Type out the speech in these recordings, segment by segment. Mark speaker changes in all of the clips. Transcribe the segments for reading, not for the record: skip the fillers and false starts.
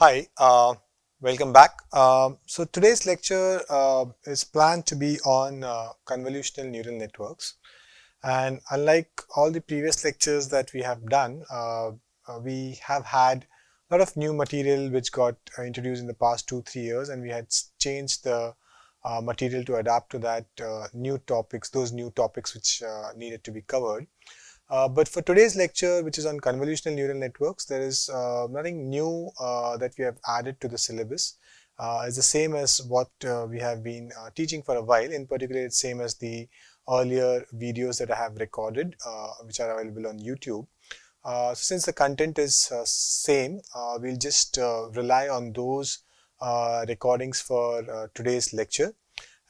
Speaker 1: Hi, welcome back. So today's lecture is planned to be on convolutional neural networks. And unlike all the previous lectures that we have done, we have had a lot of new material which got introduced in the past 2-3 years, and we had changed the material to adapt to that new topics, those new topics which needed to be covered. But for today's lecture, which is on convolutional neural networks, there is nothing new that we have added to the syllabus. It's the same as what we have been teaching for a while. In particular, it's same as the earlier videos that I have recorded, which are available on YouTube. So since the content is same, we'll just rely on those recordings for today's lecture.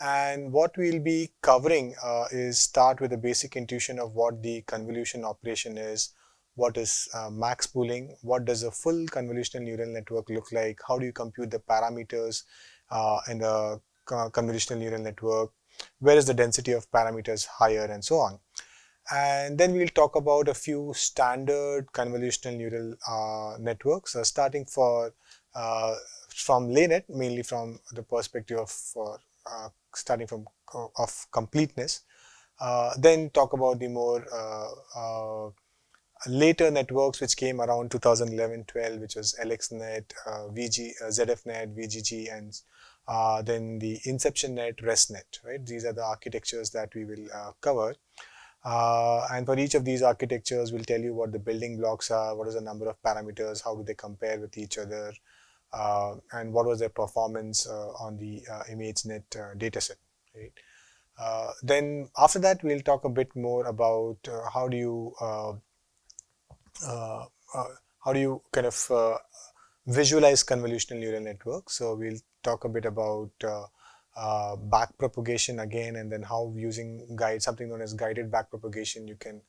Speaker 1: And what we'll be covering is start with a basic intuition of what the convolution operation is, what is max pooling, what does a full convolutional neural network look like, how do you compute the parameters in a convolutional neural network, where is the density of parameters higher, and so on. And then we'll talk about a few standard convolutional neural networks, starting from LayNet, mainly from the perspective of starting from of completeness. Then talk about the more later networks which came around 2011-12, which was LXNet, ZFNet, VGG, and then the InceptionNet, ResNet. Right? These are the architectures that we will cover. And for each of these architectures, we'll tell you what the building blocks are, what is the number of parameters, how do they compare with each other, and what was their performance on the ImageNet dataset. Right? Then after that, we'll talk a bit more about how do you uh, kind of visualize convolutional neural networks. So we'll talk a bit about backpropagation again, and then how using something known as guided backpropagation, you can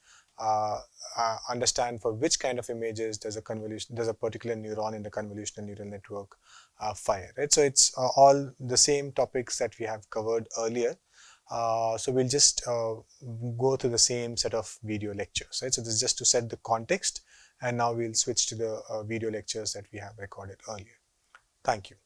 Speaker 1: understand for which kind of images does a particular neuron in the convolutional neural network fire. Right? So it's all the same topics that we have covered earlier. So we'll just go through the same set of video lectures. Right? So this is just to set the context, and now we'll switch to the video lectures that we have recorded earlier. Thank you.